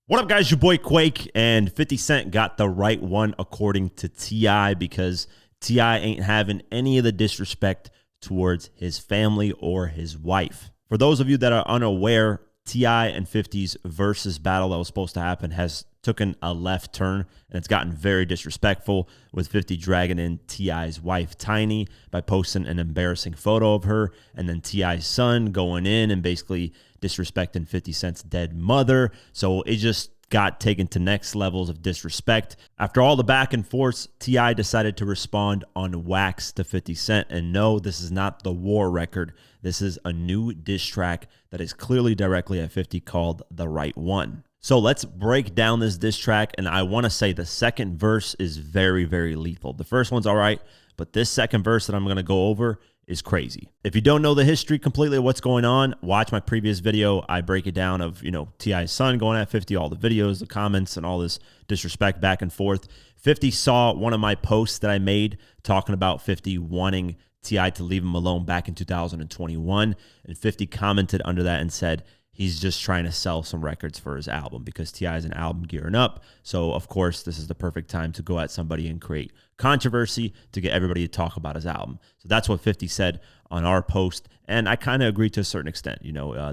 What up, guys? Your boy Quake, and 50 Cent got the right one according to T.I. because T.I. ain't having any of the disrespect towards his family or his wife. For those of you that are unaware, T.I. and 50's versus battle that was supposed to happen has taken a left turn, and it's gotten very disrespectful, with 50 dragging in T.I.'s wife, Tiny, by posting an embarrassing photo of her, and then T.I.'s son going in and basically disrespecting 50 Cent's dead mother. So it just got taken to next levels of disrespect. After all the back and forth, T.I. decided to respond on wax to 50 Cent. And no, this is not the war record. This is a new diss track that is clearly directly at 50 called The Right One. So let's break down this diss track. And I want to say the second verse is very, very lethal. The first one's all right, but this second verse that I'm going to go over is crazy. If you don't know the history completely of what's going on, watch my previous video. I break it down of, T.I.'s son going at 50, all the videos, the comments, and all this disrespect back and forth. 50 saw one of my posts that I made talking about 50 wanting T.I. to leave him alone back in 2021. And 50 commented under that and said, he's just trying to sell some records for his album because T.I. is an album gearing up. So, of course, this is the perfect time to go at somebody and create controversy to get everybody to talk about his album. So that's what 50 said on our post. And I kind of agree to a certain extent.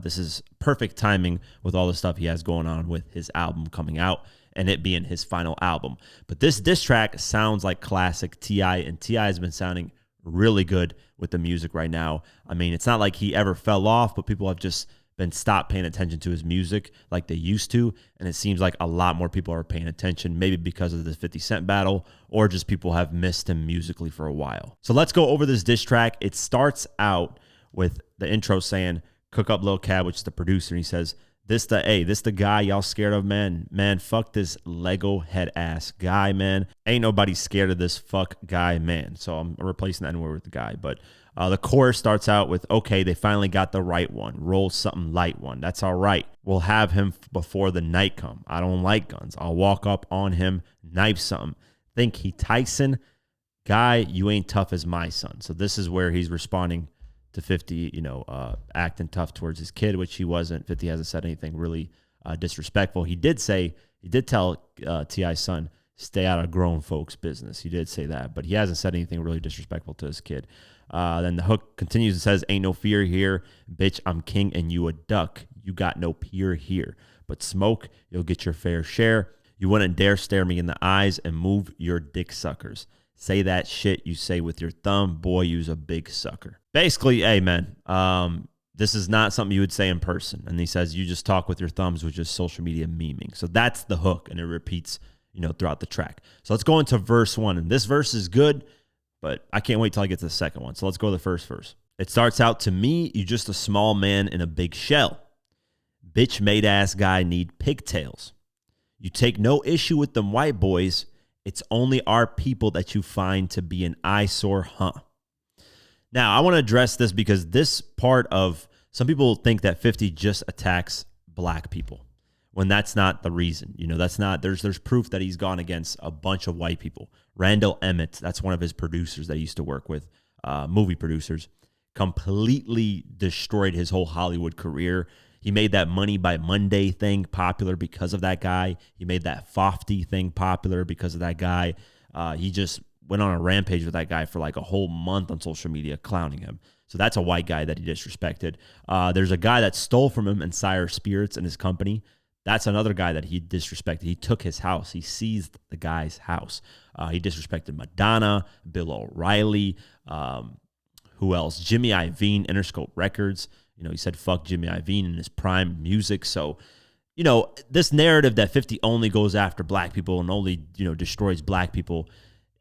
This is perfect timing with all the stuff he has going on with his album coming out and it being his final album. But this diss track sounds like classic T.I., and T.I. has been sounding really good with the music right now. I mean, it's not like he ever fell off, but people have just been stopped paying attention to his music like they used to, and it seems like a lot more people are paying attention, maybe because of the 50 Cent battle, or just people have missed him musically for a while. So let's go over this diss track. It starts out with the intro saying, "Cook up Lil Cab," which is the producer, and he says, this the guy y'all scared of, man. Man, fuck this Lego head ass guy, man. Ain't nobody scared of this fuck guy, man." So I'm replacing that word with the guy. But the chorus starts out with, "Okay, they finally got the right one. Roll something light one. That's all right. We'll have him before the night come. I don't like guns. I'll walk up on him, knife something. Think he Tyson? Guy, you ain't tough as my son." So this is where he's responding to 50, acting tough towards his kid, which he wasn't. 50 hasn't said anything really disrespectful. He did tell T.I.'s son, "Stay out of grown folks' business." He did say that, but he hasn't said anything really disrespectful to his kid. Then the hook continues and says, "Ain't no fear here. Bitch, I'm king and you a duck. You got no peer here. But smoke, you'll get your fair share. You wouldn't dare stare me in the eyes and move your dick suckers. Say that shit you say with your thumb. Boy, you's a big sucker." Basically, hey, man, this is not something you would say in person. And he says, you just talk with your thumbs, which is social media memeing. So that's the hook, and it repeats, throughout the track. So let's go into verse one. And this verse is good, but I can't wait till I get to the second one. So let's go to the first verse. It starts out, "To me, you just a small man in a big shell. Bitch made ass guy need pigtails. You take no issue with them white boys. It's only our people that you find to be an eyesore, huh?" Now, I want to address this because this part of, some people think that 50 just attacks black people when that's not the reason. That's not, there's proof that he's gone against a bunch of white people. Randall Emmett, that's one of his producers that he used to work with, movie producers, completely destroyed his whole Hollywood career. He made that Money by Monday thing popular because of that guy. He made that Fofty thing popular because of that guy. He just went on a rampage with that guy for like a whole month on social media, clowning him. So that's a white guy that he disrespected. There's a guy that stole from him and Sire Spirits and his company. That's another guy that he disrespected. He took his house. He seized the guy's house. He disrespected Madonna, Bill O'Reilly, who else? Jimmy Iovine, Interscope Records. He said fuck Jimmy Iovine in his prime music. So, this narrative that 50 only goes after black people and only, destroys black people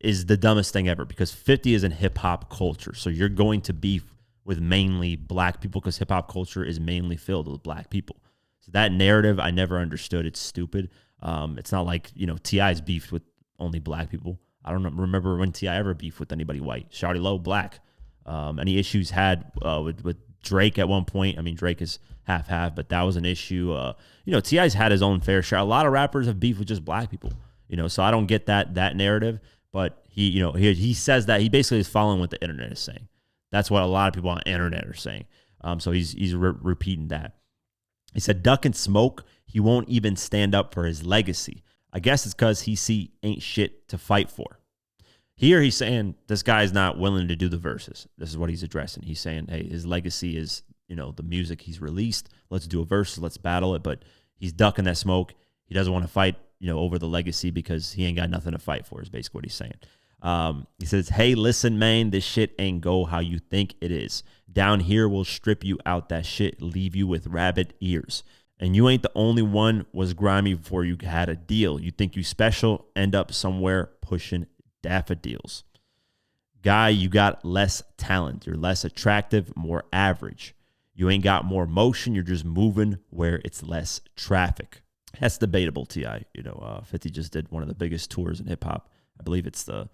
is the dumbest thing ever, because 50 is in hip-hop culture. So you're going to beef with mainly black people because hip-hop culture is mainly filled with black people. So that narrative, I never understood. It's stupid. It's not like, T.I.'s beefed with only black people. I don't remember when T.I. ever beefed with anybody white. Shawty Low, black. Any issues had with Drake at one point. I mean, Drake is half-half, but that was an issue. T.I.'s had his own fair share. A lot of rappers have beef with just black people. So I don't get that narrative. But he says that he basically is following what the internet is saying. That's what a lot of people on the internet are saying. So he's repeating that. He said, "Duck and smoke, he won't even stand up for his legacy. I guess it's because he see ain't shit to fight for. Here he's saying this guy's not willing to do the verses. This is what he's addressing. He's saying, hey, his legacy is, the music he's released. Let's do a verse. Let's battle it. But he's ducking that smoke. He doesn't want to fight, over the legacy because he ain't got nothing to fight for is basically what he's saying. He says, hey, listen, man, this shit ain't go how you think it is. Down here, we'll strip you out that shit, leave you with rabbit ears. And you ain't the only one was grimy before you had a deal. You think you special, end up somewhere pushing daffodils. Guy, you got less talent. You're less attractive, more average. You ain't got more motion. You're just moving where it's less traffic. That's debatable, T.I. 50 just did one of the biggest tours in hip-hop. I believe it's the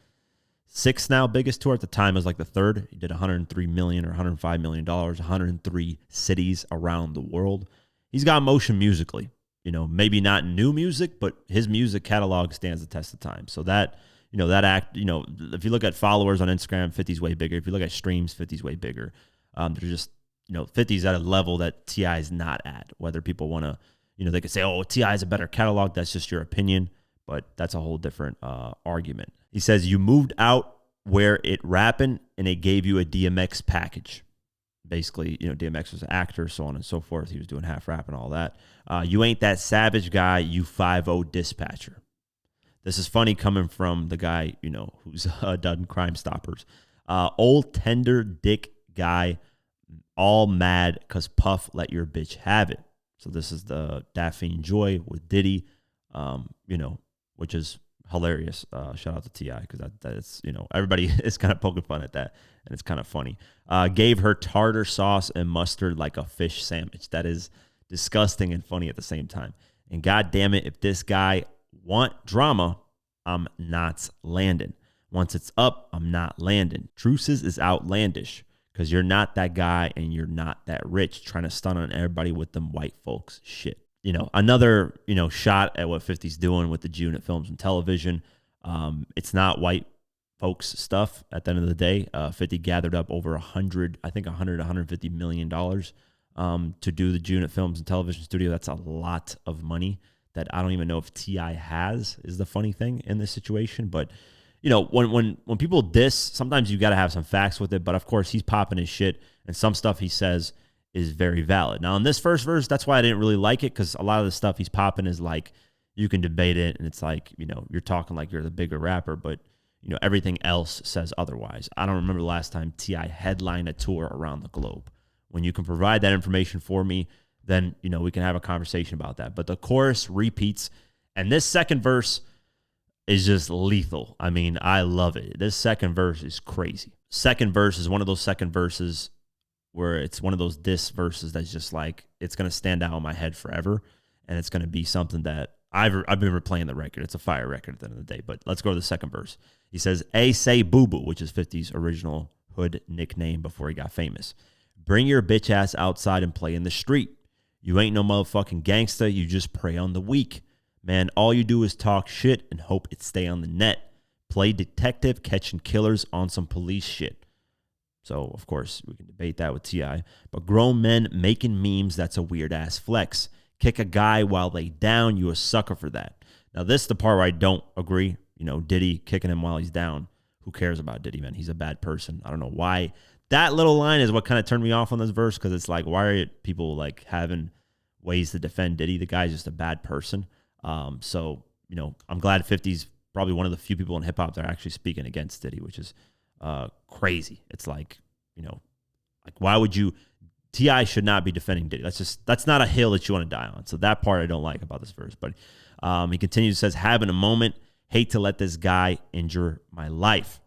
sixth now biggest tour. At the time, it was like the third. He did $103 million or $105 million, 103 cities around the world. He's got motion musically. Maybe not new music, but his music catalog stands the test of time. So that, if you look at followers on Instagram, 50's way bigger. If you look at streams, 50's way bigger. They're just, 50's at a level that T.I. is not at. Whether people want to, they could say, oh, T.I. is a better catalog. That's just your opinion. But that's a whole different argument. He says, you moved out where it rapping and it gave you a DMX package. Basically, DMX was an actor, so on and so forth. He was doing half rap and all that. You ain't that savage guy, you 5-0 dispatcher. This is funny coming from the guy, who's done Crime Stoppers. Old tender dick guy, all mad because Puff let your bitch have it. So this is the Daphne Joy with Diddy, which is hilarious. Shout out to T.I. because that's, everybody is kind of poking fun at that, and it's kind of funny. Gave her tartar sauce and mustard like a fish sandwich. That is disgusting and funny at the same time. And God damn it, if this guy want drama, I'm not landing. Once it's up, I'm not landing. Truces is outlandish because you're not that guy and you're not that rich trying to stun on everybody with them white folks shit. Another, shot at what 50's doing with the Unit Films and Television. It's not white folks stuff at the end of the day. 50 gathered up over $150 million to do the Unit Films and Television studio. That's a lot of money that I don't even know if T.I. has, is the funny thing in this situation. But, when people diss, sometimes you got to have some facts with it. But, of course, he's popping his shit, and some stuff he says is very valid. Now, in this first verse, that's why I didn't really like it, because a lot of the stuff he's popping is like, you can debate it, and it's like, you're talking like you're the bigger rapper, but, everything else says otherwise. I don't remember the last time T.I. headlined a tour around the globe. When you can provide that information for me, then, we can have a conversation about that. But the chorus repeats, and this second verse is just lethal. I mean, I love it. This second verse is crazy. Second verse is one of those second verses where it's one of those diss verses that's just like, it's going to stand out in my head forever, and it's going to be something that I've been replaying the record. It's a fire record at the end of the day. But let's go to the second verse. He says, "A say boo boo," which is 50's original hood nickname before he got famous. "Bring your bitch ass outside and play in the street. You ain't no motherfucking gangsta. You just prey on the weak. Man, all you do is talk shit and hope it stay on the net. Play detective catching killers on some police shit." So, of course, we can debate that with T.I. But grown men making memes, that's a weird-ass flex. Kick a guy while they down, you a sucker for that. Now, this is the part where I don't agree. Diddy kicking him while he's down. Who cares about Diddy, man? He's a bad person. I don't know why. That little line is what kind of turned me off on this verse, because it's like, why are people like having ways to defend Diddy? The guy's just a bad person. So, I'm glad 50's probably one of the few people in hip-hop that are actually speaking against Diddy, which is crazy. It's like, why would you? T.I. should not be defending Diddy. That's not a hill that you want to die on. So that part I don't like about this verse. But he continues, says, "Having a moment, hate to let this guy injure my life,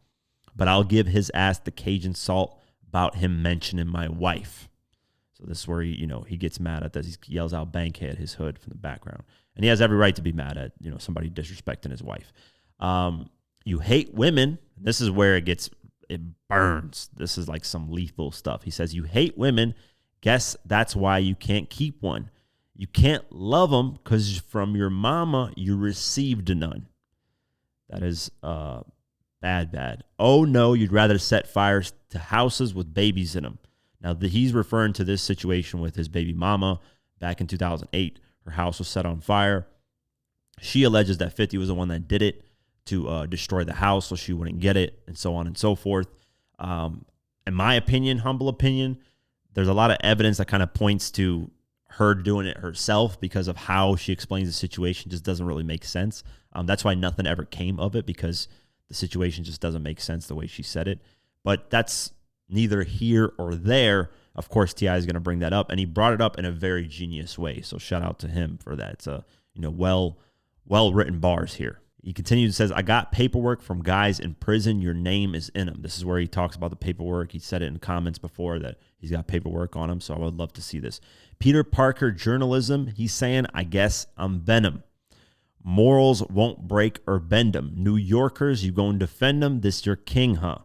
but I'll give his ass the Cajun salt about him mentioning my wife." So this is where he gets mad at this. He yells out "Bankhead," his hood, from the background. And he has every right to be mad at, somebody disrespecting his wife. "You hate women." This is where it burns. This is like some lethal stuff. He says, "You hate women. Guess that's why you can't keep one. You can't love them because from your mama you received none." That is bad. "Oh no, you'd rather set fires to houses with babies in them." Now, he's referring to this situation with his baby mama back in 2008. Her house was set on fire. She alleges that 50 was the one that did it to destroy the house so she wouldn't get it, and so on and so forth. In my opinion, humble opinion, there's a lot of evidence that kind of points to her doing it herself because of how she explains the situation. Just doesn't really make sense. That's why nothing ever came of it, because the situation just doesn't make sense the way she said it. But that's neither here or there. Of course, T.I. is going to bring that up, and he brought it up in a very genius way. So shout out to him for that. It's well written bars here. He continues and says, I got paperwork from guys in prison. Your name is in them. This is where he talks about the paperwork. He said it in comments before that he's got paperwork on him. So I would love to see this. Peter Parker journalism. He's saying, I guess I'm Venom. Morals won't break or bend them. New Yorkers, you going to defend them? This your king, huh?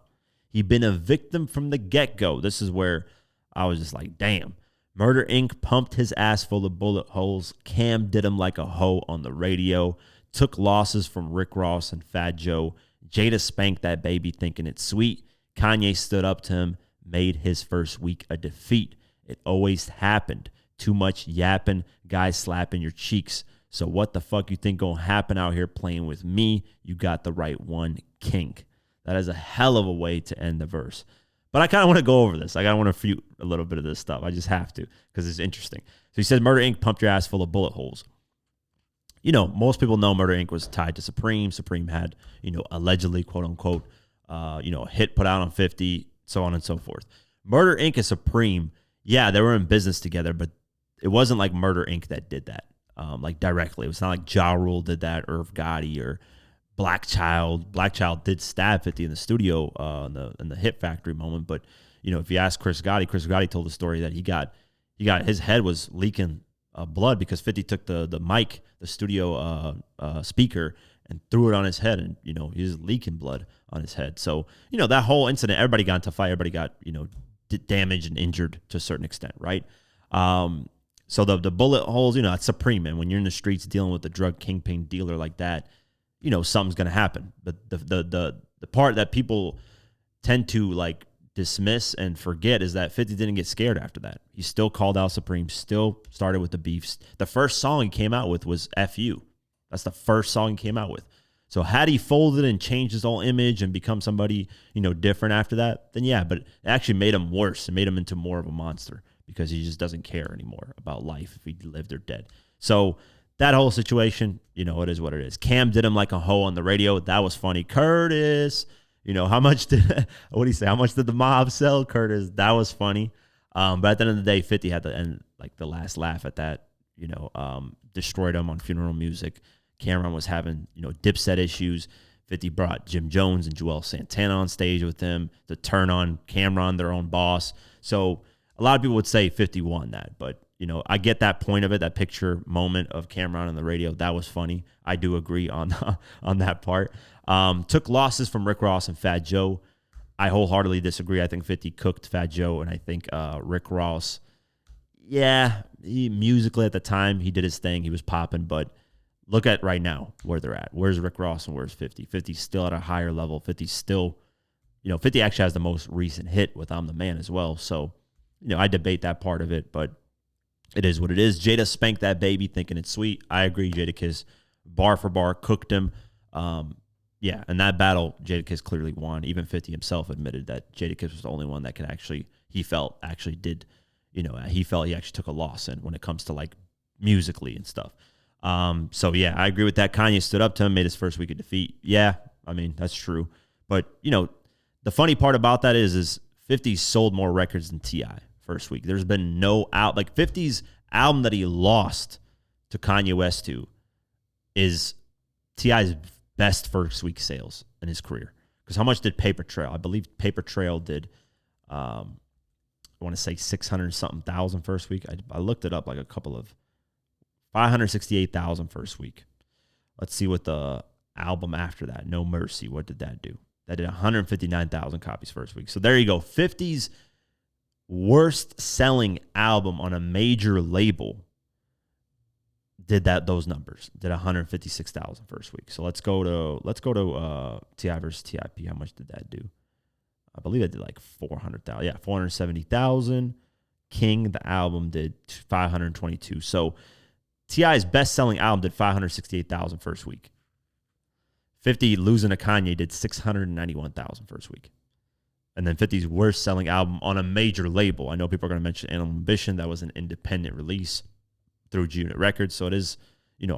He been a victim from the get-go. This is where I was just like, damn. Murder Inc. pumped his ass full of bullet holes. Cam did him like a hoe on the radio. Took losses from Rick Ross and Fat Joe. Jada spanked that baby thinking it's sweet. Kanye stood up to him, made his first week a defeat. It always happened. Too much yapping, guys slapping your cheeks. So what the fuck you think gonna happen out here playing with me? You got the right one, King. That is a hell of a way to end the verse. But I kind of want to go over this. I kind of want to refute a little bit of this stuff. I just have to because it's interesting. So he said, Murder Inc. pumped your ass full of bullet holes. You know, most people know Murder Inc. was tied to Supreme. Supreme had, allegedly, quote unquote, a hit put out on 50, so on and so forth. Murder Inc. and Supreme, yeah, they were in business together, but it wasn't like Murder Inc. that did that, like directly. It was not like Ja Rule did that, Irv Gotti, or Black Child. Black Child did stab 50 in the studio in the Hit Factory moment, but if you ask Chris Gotti told the story that he got his head was leaking blood because 50 took the mic, the studio speaker, and threw it on his head, and he was leaking blood on his head. So that whole incident, everybody got into a fight, everybody got damaged and injured to a certain extent, right? So the bullet holes, it's Supreme, and when you're in the streets dealing with a drug kingpin dealer like that, something's gonna happen. But the part that people tend to like dismiss and forget is that 50 didn't get scared after that. He still called out Supreme, still started with the beefs. The first song he came out with was F You. That's the first song he came out with. So had he folded and changed his whole image and become somebody, different after that, then yeah, but it actually made him worse. It made him into more of a monster because he just doesn't care anymore about life if he lived or dead. So that whole situation, it is what it is. Cam did him like a hoe on the radio. That was funny. Curtis, how much did, what do you say? How much did the mob sell, Curtis? That was funny. But at the end of the day, 50 had to end like the last laugh at that, destroyed him on Funeral Music. Cameron was having, Dipset issues. 50 brought Jim Jones and Joel Santana on stage with him to turn on Cameron, their own boss. So a lot of people would say 50 won that, but I get that point of it, that picture moment of Cameron on the radio. That was funny. I do agree on that part. Took losses from Rick Ross and Fat Joe. I wholeheartedly disagree. I think 50 cooked Fat Joe, and I think Rick Ross, yeah, musically at the time, he did his thing. He was popping, but look at right now where they're at. Where's Rick Ross and where's 50? 50's still at a higher level. 50's still, 50 actually has the most recent hit with I'm the Man as well. So, I debate that part of it, but it is what it is. Jada spanked that baby thinking it's sweet. I agree. Jadakiss, bar for bar, cooked him. Yeah, and that battle, Jadakiss clearly won. Even 50 himself admitted that Jadakiss was the only one that could he felt actually took a loss in when it comes to like musically and stuff. So yeah, I agree with that. Kanye stood up to him, made his first week of defeat. Yeah, I mean, that's true. But, the funny part about that is 50 sold more records than T.I. first week. There's been no out. Like 50's album that he lost to Kanye West to is T.I.'s best first week sales in his career. Because how much did Paper Trail? I believe Paper Trail did, I want to say 600-something thousand first week. I looked it up like a couple of 568,000 first week. Let's see what the album after that, No Mercy, what did that do? That did 159,000 copies first week. So there you go. 50's worst selling album on a major label did those numbers. Did 156,000 first week. So let's go to T.I. versus T.I.P. How much did that do? I believe it did like 400,000. Yeah, 470,000. King, the album, did 522. So T.I.'s best-selling album did 568,000 first week. 50 losing to Kanye did 691,000 first week. And then 50's worst-selling album on a major label. I know people are going to mention Animal Ambition. That was an independent release through G-Unit Records. So it is,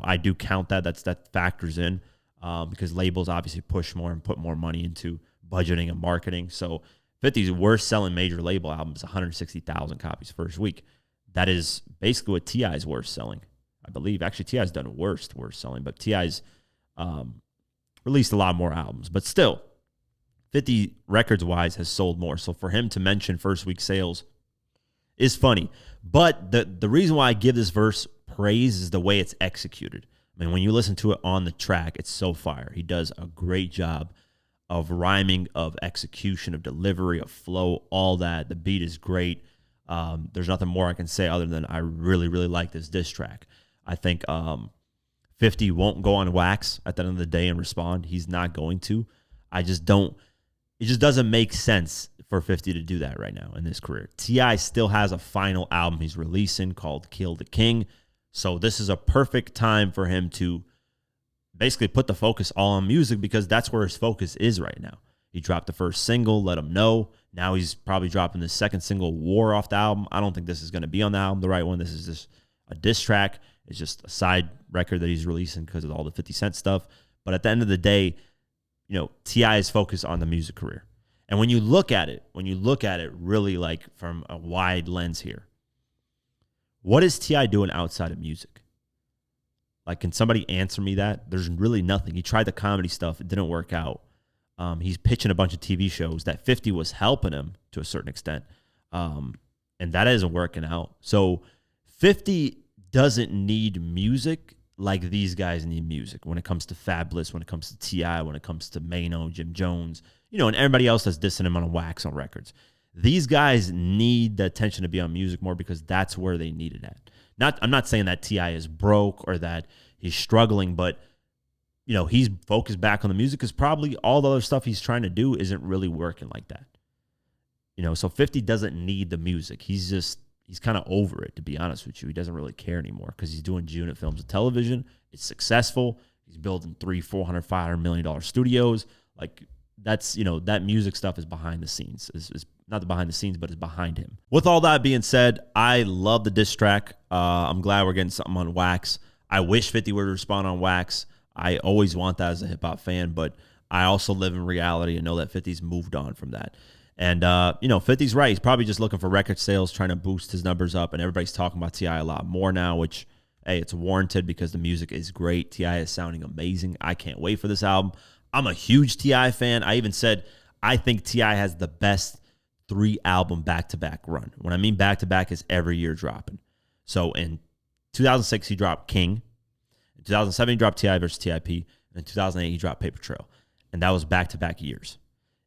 I do count that. That factors in because labels obviously push more and put more money into budgeting and marketing. So 50's worst-selling major label album is 160,000 copies first week. That is basically what T.I.'s worst-selling, I believe. Actually, T.I.'s done worst-selling, but T.I.'s released a lot more albums. But still, 50 records-wise has sold more. So for him to mention first week sales is funny. But the reason why I give this verse praise is the way it's executed. I mean, when you listen to it on the track, it's so fire. He does a great job of rhyming, of execution, of delivery, of flow, all that. The beat is great. There's nothing more I can say other than I really, really like this diss track. I think 50 won't go on wax at the end of the day and respond. He's not going to. It just doesn't make sense for 50 to do that right now in his career. T.I. still has a final album he's releasing called Kill the King. So this is a perfect time for him to basically put the focus all on music because that's where his focus is right now. He dropped the first single, Let Him Know. Now he's probably dropping the second single, War, off the album. I don't think this is going to be on the album, the right one. This is just a diss track. It's just a side record that he's releasing because of all the 50 Cent stuff. But at the end of the day, T.I. is focused on the music career. And when you look at it really like from a wide lens here, what is T.I. doing outside of music? Like, can somebody answer me that? There's really nothing. He tried the comedy stuff. It didn't work out. He's pitching a bunch of TV shows that 50 was helping him to a certain extent. And that isn't working out. So 50 doesn't need music like these guys need music when it comes to Fabulous, when it comes to T.I., when it comes to Mano, Jim Jones, and everybody else that's dissing him on wax on records. These guys need the attention to be on music more because that's where they need it at. I'm not saying that T.I. is broke or that he's struggling, but he's focused back on the music because probably all the other stuff he's trying to do isn't really working like that. So 50 doesn't need the music. He's kind of over it, to be honest with you. He doesn't really care anymore because he's doing G-Unit films and television. It's successful. He's building $300, $400, $500 million studios. Like, that's, that music stuff is behind the scenes. Is not the behind the scenes, but it's behind him. With all that being said, I love the diss track. I'm glad we're getting something on wax. I wish 50 were to respond on wax. I always want that as a hip-hop fan, but I also live in reality and know that 50's moved on from that. And, 50's right. He's probably just looking for record sales, trying to boost his numbers up, and everybody's talking about T.I. a lot more now, which, hey, it's warranted because the music is great. T.I. is sounding amazing. I can't wait for this album. I'm a huge T.I. fan. I even said I think T.I. has the best 3-album back-to-back run. When I mean back-to-back is every year dropping. So in 2006, he dropped King. In 2007, he dropped T.I. versus T.I.P. And in 2008, he dropped Paper Trail. And that was back-to-back years.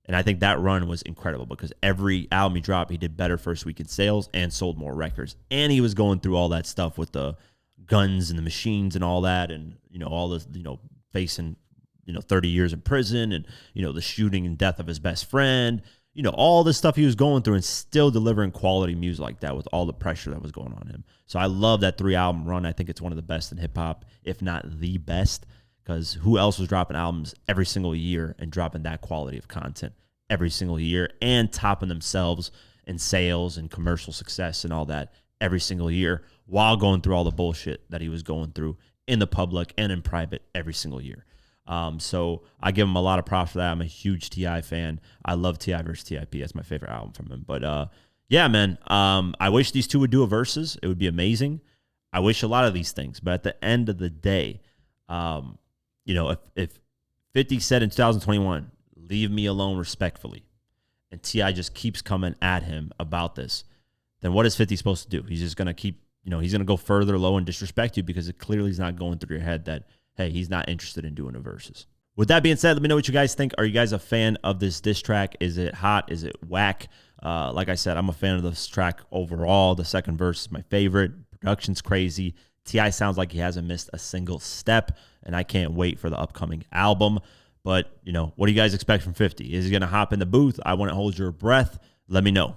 And I think that run was incredible because every album he dropped, he did better first week in sales and sold more records. And he was going through all that stuff with the guns and the machines and all that and, all this, facing, 30 years in prison and, the shooting and death of his best friend, all this stuff he was going through and still delivering quality music like that with all the pressure that was going on him. So I love that 3-album run. I think it's one of the best in hip-hop, if not the best. Because who else was dropping albums every single year and dropping that quality of content every single year and topping themselves in sales and commercial success and all that every single year while going through all the bullshit that he was going through in the public and in private every single year. So I give him a lot of props for that. I'm a huge T.I. fan. I love T.I. versus T.I.P. That's my favorite album from him. But yeah, man, I wish these two would do a versus. It would be amazing. I wish a lot of these things. But at the end of the day, if 50 said in 2021, leave me alone respectfully, and T.I. just keeps coming at him about this, then what is 50 supposed to do? He's just going to keep, he's going to go further low and disrespect you because it clearly is not going through your head that, hey, he's not interested in doing a versus. With that being said, let me know what you guys think. Are you guys a fan of this diss track? Is it hot? Is it whack? Like I said, I'm a fan of this track overall. The second verse is my favorite. Production's crazy. T.I. sounds like he hasn't missed a single step, and I can't wait for the upcoming album. But, what do you guys expect from 50? Is he going to hop in the booth? I want to hold your breath. Let me know.